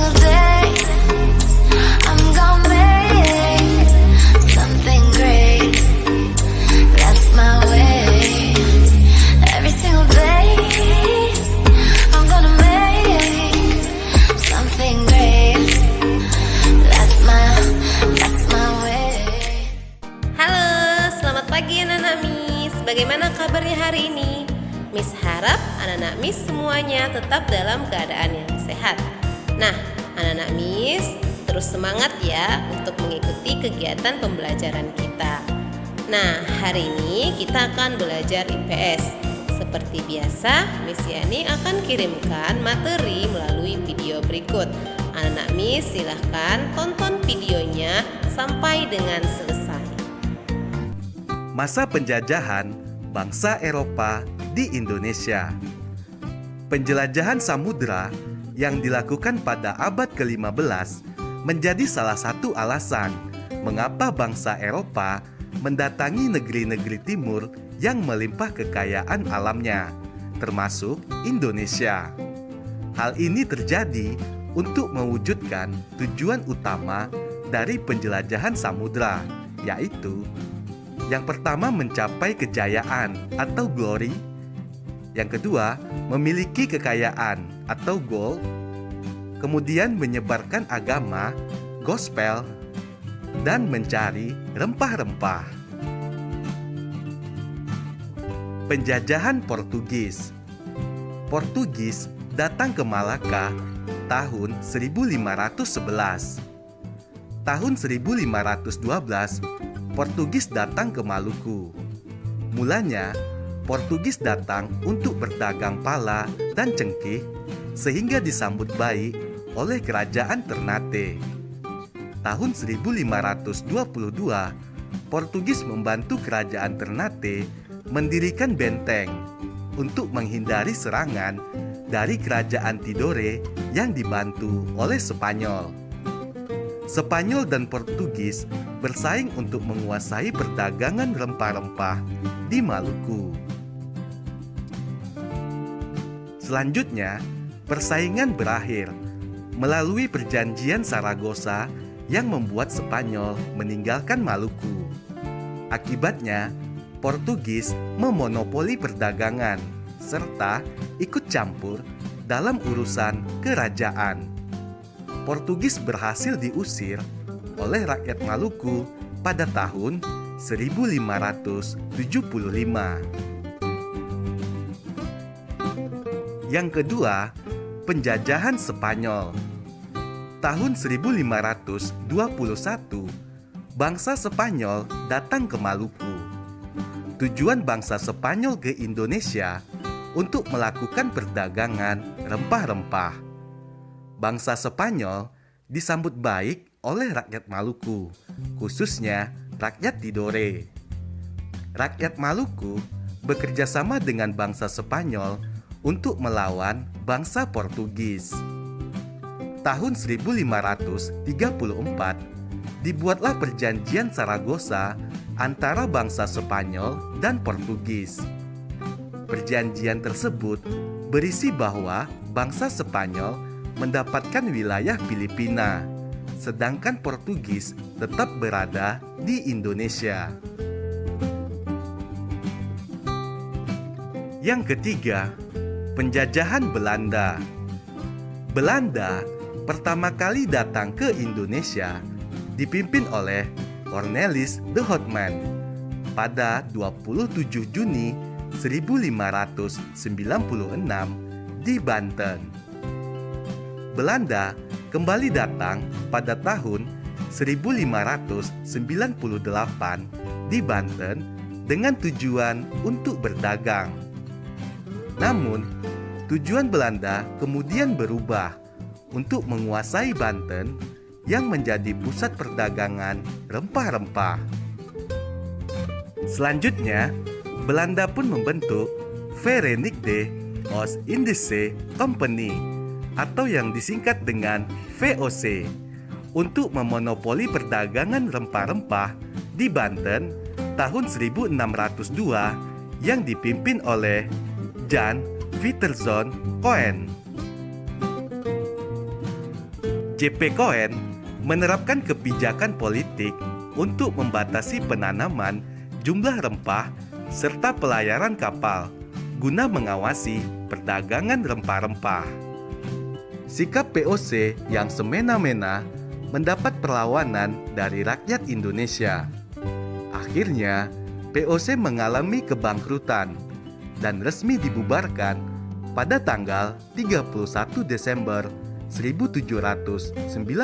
single day I'm gonna make something great. That's my way. Every single day I'm gonna make something great. That's my way. Halo, selamat pagi anak-anak Miss. Bagaimana kabarnya hari ini? Miss harap anak-anak Miss semuanya tetap dalam keadaan yang sehat. Nah, anak-anak Miss terus semangat ya untuk mengikuti kegiatan pembelajaran kita. Nah, hari ini kita akan belajar IPS. Seperti biasa, Miss Yani akan kirimkan materi melalui video berikut. Anak-anak Miss silahkan tonton videonya sampai dengan selesai. Masa penjajahan bangsa Eropa di Indonesia. Penjelajahan samudera yang dilakukan pada abad ke-15 menjadi salah satu alasan mengapa bangsa Eropa mendatangi negeri-negeri timur yang melimpah kekayaan alamnya, termasuk Indonesia. Hal ini terjadi untuk mewujudkan tujuan utama dari penjelajahan samudera, yaitu yang pertama mencapai kejayaan atau glory, yang kedua memiliki kekayaan atau gold, kemudian menyebarkan agama, gospel, dan mencari rempah-rempah. Penjajahan Portugis. Portugis datang ke Malaka tahun 1511. Tahun 1512, Portugis datang ke Maluku. Mulanya, Portugis datang untuk berdagang pala dan cengkih sehingga disambut baik oleh kerajaan Ternate. Tahun 1522, Portugis membantu kerajaan Ternate mendirikan benteng untuk menghindari serangan dari kerajaan Tidore yang dibantu oleh Spanyol. Spanyol dan Portugis bersaing untuk menguasai perdagangan rempah-rempah di Maluku. Selanjutnya, persaingan berakhir melalui perjanjian Saragossa yang membuat Spanyol meninggalkan Maluku. Akibatnya, Portugis memonopoli perdagangan serta ikut campur dalam urusan kerajaan. Portugis berhasil diusir oleh rakyat Maluku pada tahun 1575. Yang kedua, penjajahan Spanyol. Tahun 1521, bangsa Spanyol datang ke Maluku. Tujuan bangsa Spanyol ke Indonesia untuk melakukan perdagangan rempah-rempah. Bangsa Spanyol disambut baik oleh rakyat Maluku, khususnya rakyat Tidore. Rakyat Maluku bekerja sama dengan bangsa Spanyol untuk melawan bangsa Portugis. Tahun 1534, dibuatlah perjanjian Saragossa antara bangsa Spanyol dan Portugis. Perjanjian tersebut berisi bahwa bangsa Spanyol mendapatkan wilayah Filipina, sedangkan Portugis tetap berada di Indonesia. Yang ketiga, penjajahan Belanda. Belanda pertama kali datang ke Indonesia dipimpin oleh Cornelis de Houtman pada 27 Juni 1596 di Banten. Belanda kembali datang pada tahun 1598 di Banten dengan tujuan untuk berdagang. Namun, tujuan Belanda kemudian berubah untuk menguasai Banten yang menjadi pusat perdagangan rempah-rempah. Selanjutnya, Belanda pun membentuk Verenigde Oost-Indische Compagnie atau yang disingkat dengan VOC untuk memonopoli perdagangan rempah-rempah di Banten tahun 1602 yang dipimpin oleh Jan Pieterszoon Coen. J.P. Cohen menerapkan kebijakan politik untuk membatasi penanaman jumlah rempah serta pelayaran kapal guna mengawasi perdagangan rempah-rempah. Sikap VOC yang semena-mena mendapat perlawanan dari rakyat Indonesia. Akhirnya, VOC mengalami kebangkrutan dan resmi dibubarkan pada tanggal 31 Desember 1799.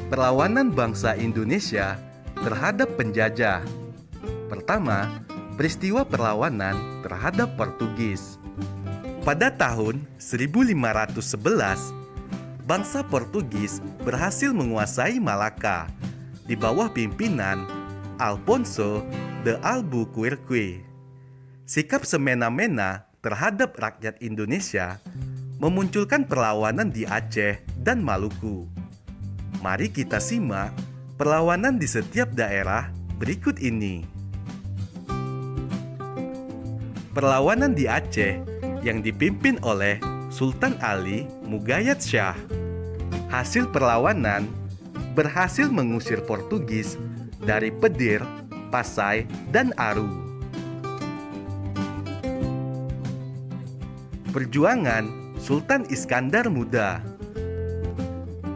Perlawanan bangsa Indonesia terhadap penjajah. Pertama, peristiwa perlawanan terhadap Portugis. Pada tahun 1511, bangsa Portugis berhasil menguasai Malaka di bawah pimpinan Alfonso de Albuquerque. Sikap semena-mena terhadap rakyat Indonesia memunculkan perlawanan di Aceh dan Maluku. Mari kita simak perlawanan di setiap daerah berikut ini. Perlawanan di Aceh yang dipimpin oleh Sultan Ali Mugayyad Shah. Hasil perlawanan berhasil mengusir Portugis dari Pedir, Pasai, dan Aru. Perjuangan Sultan Iskandar Muda.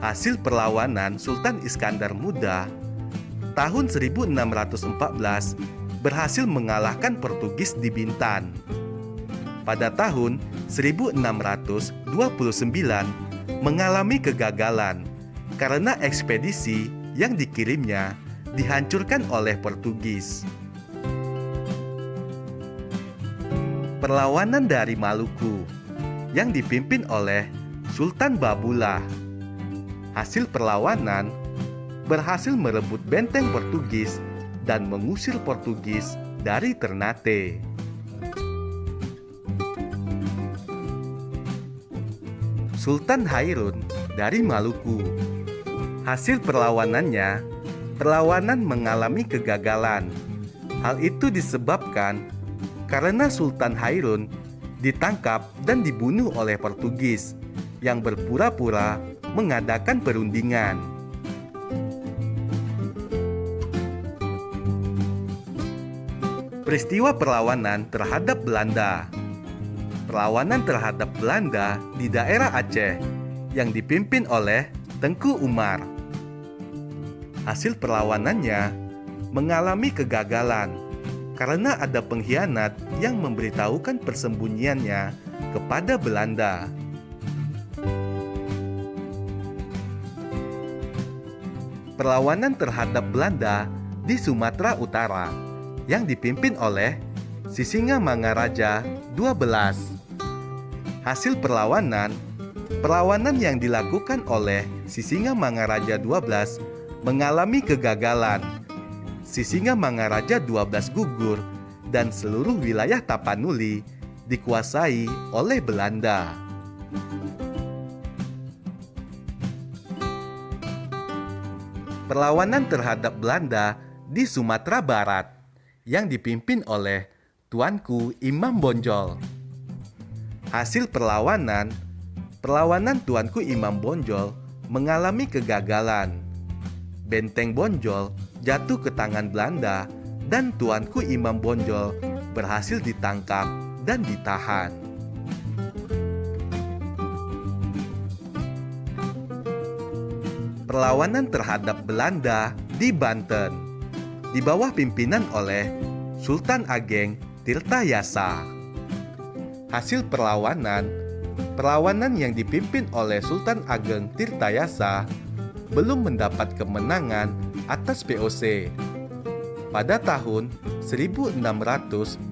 Hasil perlawanan Sultan Iskandar Muda tahun 1614 berhasil mengalahkan Portugis di Bintan. Pada tahun 1629 mengalami kegagalan karena ekspedisi yang dikirimnya dihancurkan oleh Portugis. Perlawanan dari Maluku yang dipimpin oleh Sultan Babula. Hasil perlawanan berhasil merebut benteng Portugis dan mengusir Portugis dari Ternate. Sultan Hairun dari Maluku. Hasil perlawanan mengalami kegagalan. Hal itu disebabkan karena Sultan Hairun ditangkap dan dibunuh oleh Portugis yang berpura-pura mengadakan perundingan. Peristiwa perlawanan terhadap Belanda. Perlawanan terhadap Belanda di daerah Aceh yang dipimpin oleh Tengku Umar. Hasil perlawanannya mengalami kegagalan karena ada pengkhianat yang memberitahukan persembunyiannya kepada Belanda. Perlawanan terhadap Belanda di Sumatera Utara yang dipimpin oleh Sisingamangaraja 12. Hasil perlawanan yang dilakukan oleh Sisingamangaraja 12 mengalami kegagalan. Sisingamangaraja 12 gugur dan seluruh wilayah Tapanuli dikuasai oleh Belanda. Perlawanan terhadap Belanda di Sumatera Barat yang dipimpin oleh Tuanku Imam Bonjol. Hasil perlawanan Tuanku Imam Bonjol mengalami kegagalan. Benteng Bonjol jatuh ke tangan Belanda dan Tuanku Imam Bonjol berhasil ditangkap dan ditahan. Perlawanan terhadap Belanda di Banten di bawah pimpinan oleh Sultan Ageng Tirtayasa. Hasil perlawanan yang dipimpin oleh Sultan Ageng Tirtayasa belum mendapat kemenangan atas VOC. Pada tahun 1683,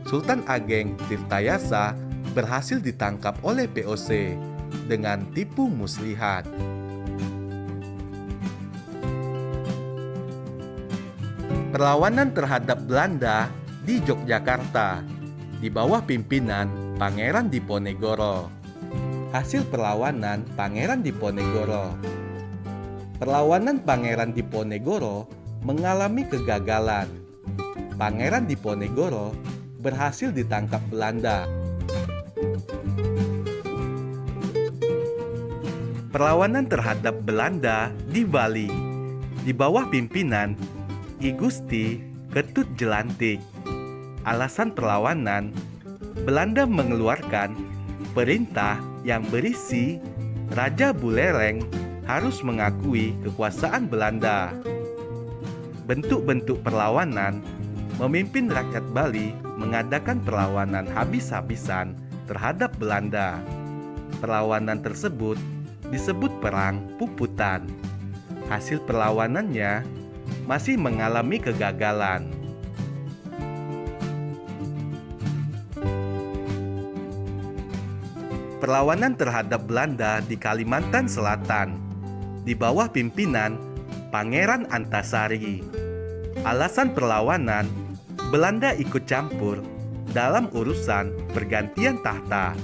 Sultan Ageng Tirtayasa berhasil ditangkap oleh VOC dengan tipu muslihat. Perlawanan terhadap Belanda di Yogyakarta di bawah pimpinan Pangeran Diponegoro. Hasil perlawanan Pangeran Diponegoro. Perlawanan Pangeran Diponegoro mengalami kegagalan. Pangeran Diponegoro berhasil ditangkap Belanda. Perlawanan terhadap Belanda di Bali di bawah pimpinan I Gusti Ketut Jelantik. Alasan perlawanan, Belanda mengeluarkan perintah yang berisi Raja Buleleng harus mengakui kekuasaan Belanda. Bentuk-bentuk perlawanan, memimpin rakyat Bali mengadakan perlawanan habis-habisan terhadap Belanda. Perlawanan tersebut disebut Perang Puputan. Hasil perlawanannya masih mengalami kegagalan. Perlawanan terhadap Belanda di Kalimantan Selatan di bawah pimpinan Pangeran Antasari. Alasan perlawanan, Belanda ikut campur dalam urusan pergantian tahta.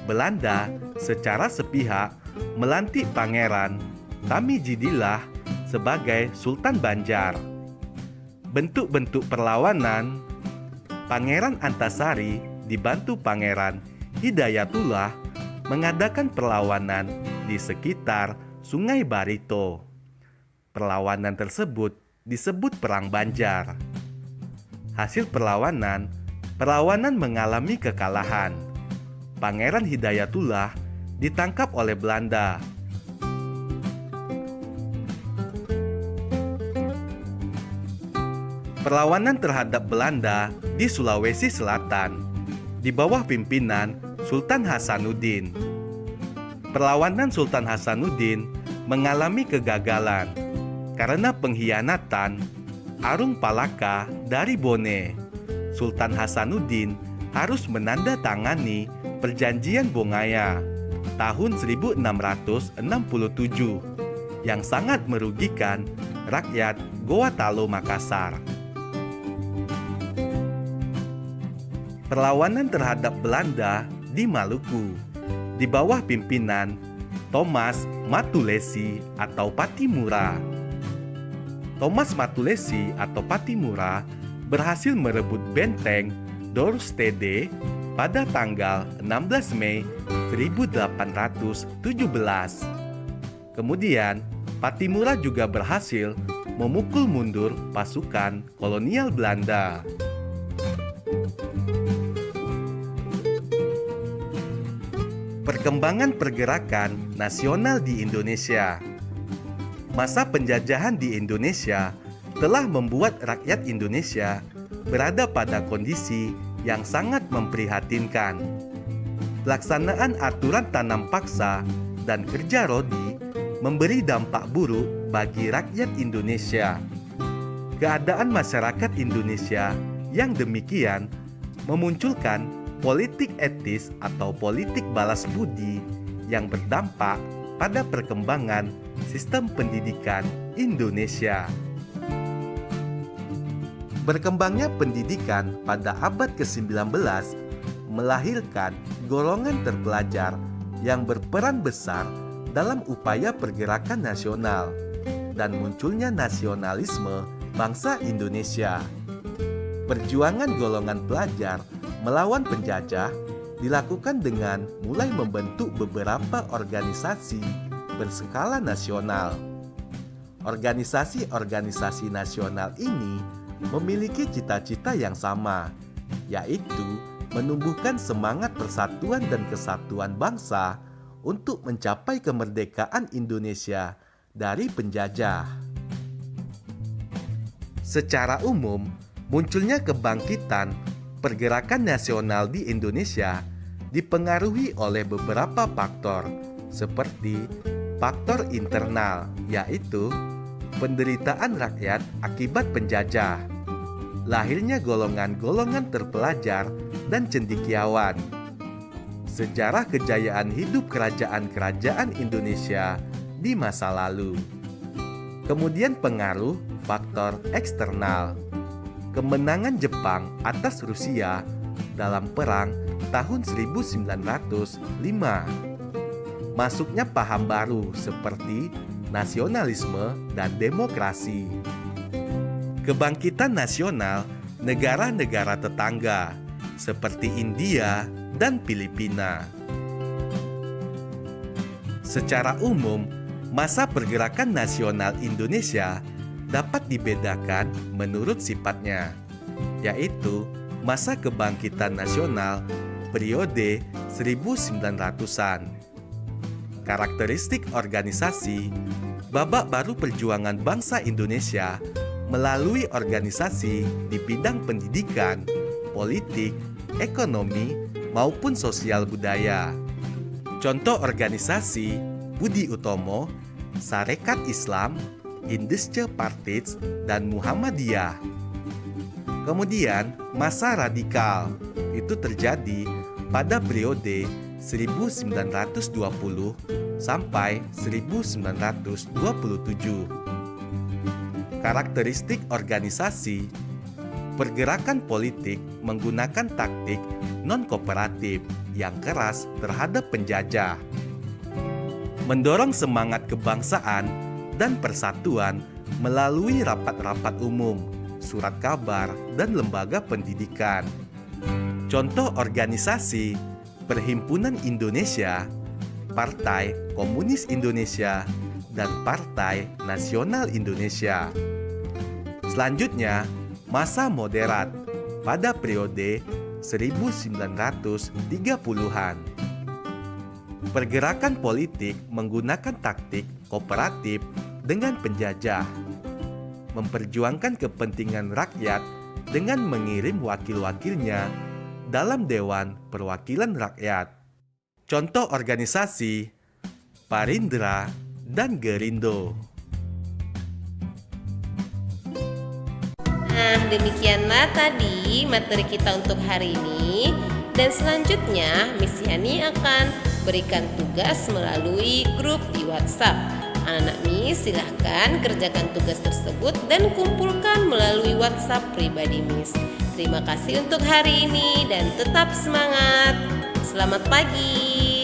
Belanda secara sepihak melantik Pangeran Tamijidillah sebagai Sultan Banjar. Bentuk-bentuk perlawanan, Pangeran Antasari dibantu Pangeran Hidayatullah mengadakan perlawanan di sekitar Sungai Barito. Perlawanan tersebut disebut Perang Banjar. Hasil perlawanan mengalami kekalahan. Pangeran Hidayatullah ditangkap oleh Belanda. Perlawanan terhadap Belanda di Sulawesi Selatan di bawah pimpinan Sultan Hasanuddin. Perlawanan Sultan Hasanuddin mengalami kegagalan karena pengkhianatan Arung Palaka dari Bone. Sultan Hasanuddin harus menandatangani Perjanjian Bongaya tahun 1667 yang sangat merugikan rakyat Gorontalo Makassar. Perlawanan terhadap Belanda di Maluku di bawah pimpinan Thomas Matulesi atau Patimura. Thomas Matulesi atau Patimura berhasil merebut benteng Dorstede pada tanggal 16 Mei 1817. Kemudian, Patimura juga berhasil memukul mundur pasukan kolonial Belanda. Perkembangan pergerakan nasional di Indonesia. Masa penjajahan di Indonesia telah membuat rakyat Indonesia berada pada kondisi yang sangat memprihatinkan. Pelaksanaan aturan tanam paksa dan kerja rodi memberi dampak buruk bagi rakyat Indonesia. Keadaan masyarakat Indonesia yang demikian memunculkan politik etis atau politik balas budi yang berdampak pada perkembangan sistem pendidikan Indonesia. Berkembangnya pendidikan pada abad ke-19 melahirkan golongan terpelajar yang berperan besar dalam upaya pergerakan nasional dan munculnya nasionalisme bangsa Indonesia. Perjuangan golongan pelajar melawan penjajah dilakukan dengan mulai membentuk beberapa organisasi berskala nasional. Organisasi-organisasi nasional ini memiliki cita-cita yang sama, yaitu menumbuhkan semangat persatuan dan kesatuan bangsa untuk mencapai kemerdekaan Indonesia dari penjajah. Secara umum, munculnya kebangkitan pergerakan nasional di Indonesia dipengaruhi oleh beberapa faktor, seperti faktor internal, yaitu penderitaan rakyat akibat penjajah, lahirnya golongan-golongan terpelajar dan cendekiawan, sejarah kejayaan hidup kerajaan-kerajaan Indonesia di masa lalu. Kemudian pengaruh faktor eksternal, kemenangan Jepang atas Rusia dalam perang tahun 1905, masuknya paham baru seperti nasionalisme dan demokrasi, kebangkitan nasional negara-negara tetangga seperti India dan Filipina. Secara umum, masa pergerakan nasional Indonesia dapat dibedakan menurut sifatnya, yaitu masa kebangkitan nasional periode 1900-an. Karakteristik organisasi babak baru perjuangan bangsa Indonesia melalui organisasi di bidang pendidikan, politik, ekonomi, maupun sosial budaya. Contoh organisasi Budi Utomo, Sarekat Islam, Indische Partij, dan Muhammadiyah. Kemudian masa radikal itu terjadi pada periode 1920 sampai 1927. Karakteristik organisasi: pergerakan politik menggunakan taktik non-kooperatif yang keras terhadap penjajah, mendorong semangat kebangsaan dan persatuan melalui rapat-rapat umum, surat kabar, dan lembaga pendidikan. Contoh organisasi: Perhimpunan Indonesia, Partai Komunis Indonesia, dan Partai Nasional Indonesia. Selanjutnya, masa moderat pada periode 1930-an. Pergerakan politik menggunakan taktik kooperatif dengan penjajah, memperjuangkan kepentingan rakyat dengan mengirim wakil-wakilnya dalam Dewan Perwakilan Rakyat. Contoh organisasi: Parindra dan Gerindo. Nah, demikianlah tadi materi kita untuk hari ini. Dan selanjutnya Miss Yani akan berikan tugas melalui grup di WhatsApp. Anak-anak Miss silahkan kerjakan tugas tersebut dan kumpulkan melalui WhatsApp pribadi Miss. Terima kasih untuk hari ini dan tetap semangat. Selamat pagi.